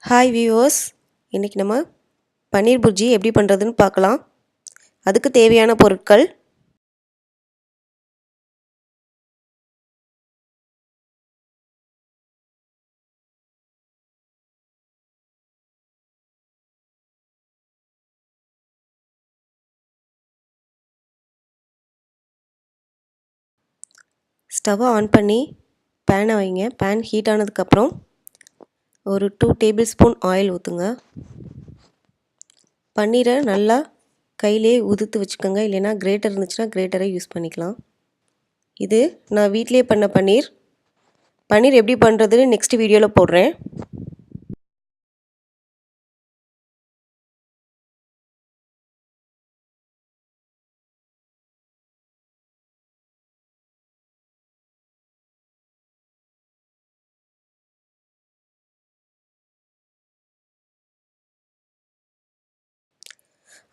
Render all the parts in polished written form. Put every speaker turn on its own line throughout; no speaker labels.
Hi viewers, இன்றைக்கி நம்ம பன்னீர் புர்ஜி எப்படி பண்ணுறதுன்னு பார்க்கலாம். அதுக்கு தேவையான பொருட்கள்: ஸ்டவ்வை ஆன் பண்ணி பேனை வைங்க. பேன் ஹீட் ஆனதுக்கப்புறம் ஒரு 2 டேபிள் ஸ்பூன் ஆயில் ஊற்றுங்க. பன்னீரை நல்லா கையிலே உதுத்து வச்சுக்கோங்க, இல்லைனா கிரேட்டர் இருந்துச்சுன்னா கிரேட்டரை யூஸ் பண்ணிக்கலாம். இது நான் வீட்டிலே பண்ண பன்னீர். பன்னீர் எப்படி பண்ணுறதுன்னு நெக்ஸ்ட் வீடியோவில் போடுறேன்.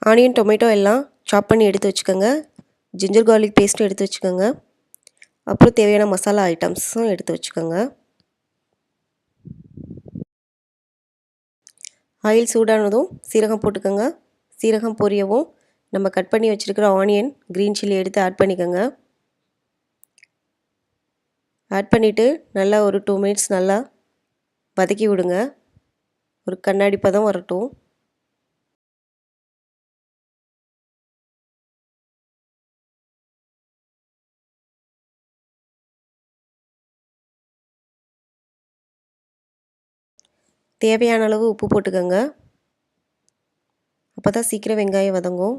ஆனியன், டொமேட்டோ எல்லாம் சாப் பண்ணி எடுத்து வச்சுக்கோங்க. ஜிஞ்சர் கார்லிக் பேஸ்ட்டும் எடுத்து வச்சுக்கோங்க. அப்புறம் தேவையான மசாலா ஐட்டம்ஸும் எடுத்து வச்சுக்கோங்க. ஆயில் சூடானதும் சீரகம் போட்டுக்கோங்க. சீரகம் பொரியவும் நம்ம கட் பண்ணி வச்சுருக்கிற ஆனியன், க்ரீன் சில்லி எடுத்து ஆட் பண்ணிக்கோங்க. ஆட் பண்ணிவிட்டு நல்லா ஒரு 2 மினிட்ஸ் நல்லா வதக்கி விடுங்க. ஒரு கண்ணாடி பதம் வரட்டும். தேவையான அளவு உப்பு போட்டுக்கோங்க. அப்போ தான் சீக்கிரம் வெங்காயம் வதங்கும்.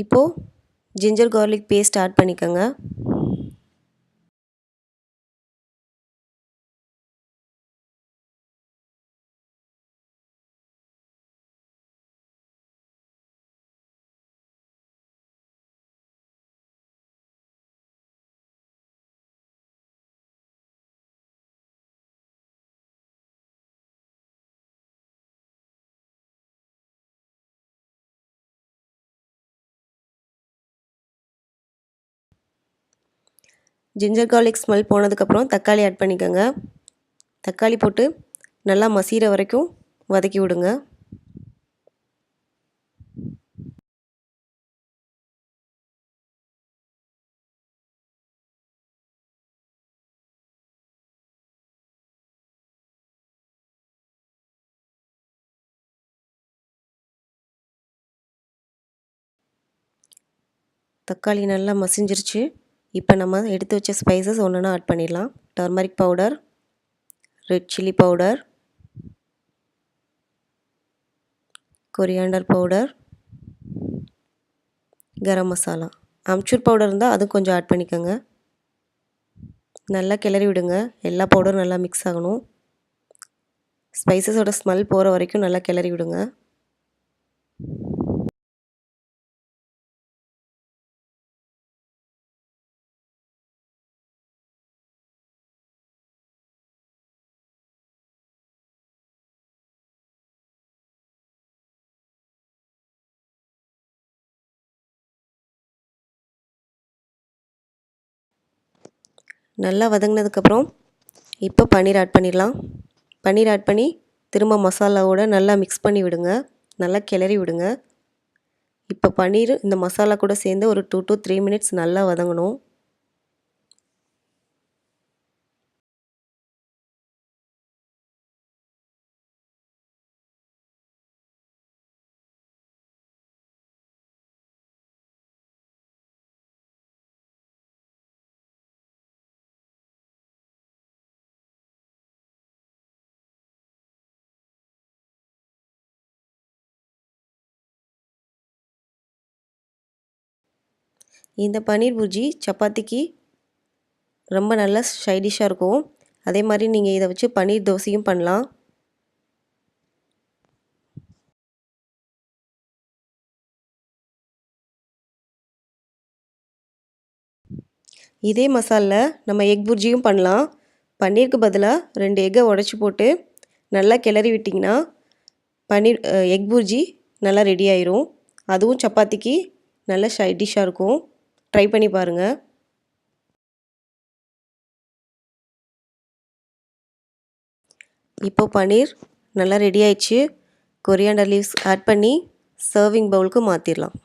இப்போது ஜிஞ்சர் கார்லிக் பேஸ்ட் ஆட் பண்ணிக்கோங்க. ஜிஞ்சர் கார்லிக் ஸ்மெல் போனதுக்கப்புறம் தக்காளி ஆட் பண்ணிக்கோங்க. தக்காளி போட்டு நல்லா மசிகிற வரைக்கும் வதக்கி விடுங்க. தக்காளி நல்லா மசிஞ்சிருச்சு. இப்போ நம்ம எடுத்து வச்ச ஸ்பைசஸ் ஒன்றா ஆட் பண்ணிடலாம். Turmeric powder, red chilli powder, coriander powder, garam masala, amchur powder இருந்தால் அதுவும் கொஞ்சம் ஆட் பண்ணிக்கோங்க. நல்லா கிளறி விடுங்க. எல்லா பவுடரும் நல்லா மிக்ஸ் ஆகணும். ஸ்பைசஸோட ஸ்மெல் போகிற வரைக்கும் நல்லா கிளறி விடுங்க. நல்லா வதங்கினதுக்கப்புறம் இப்போ பன்னீர் ஆட் பண்ணிடலாம். பன்னீர் ஆட் பண்ணி திரும்ப மசாலாவோட நல்லா மிக்ஸ் பண்ணி விடுங்க. நல்லா கிளறி விடுங்க. இப்போ பன்னீர் இந்த மசாலா கூட சேர்ந்து ஒரு 2 to 3 மினிட்ஸ் நல்லா வதங்கணும். இந்த பன்னீர் புர்ஜி சப்பாத்திக்கு ரொம்ப நல்ல சைடிஷ்ஷாக இருக்கும். அதே மாதிரி நீங்கள் இதை வச்சு பன்னீர் தோசையும் பண்ணலாம். இதே மசாலில் நம்ம எக் புர்ஜியும் பண்ணலாம். பன்னீருக்கு பதிலாக 2 எக்கை உடச்சி போட்டு நல்லா கிளறி விட்டிங்கன்னா பன்னீர் எக் புர்ஜி நல்லா ரெடி ஆயிரும். அதுவும் சப்பாத்திக்கு நல்ல சைட் டிஷ்ஷாக இருக்கும். ட்ரை பண்ணி பாருங்கள். இப்போ பன்னீர் நல்லா ரெடி ஆயிடுச்சு. கொரியாண்டர் லீவ்ஸ் ஆட் பண்ணி சர்விங் பவுலுக்கு மாற்றிடலாம்.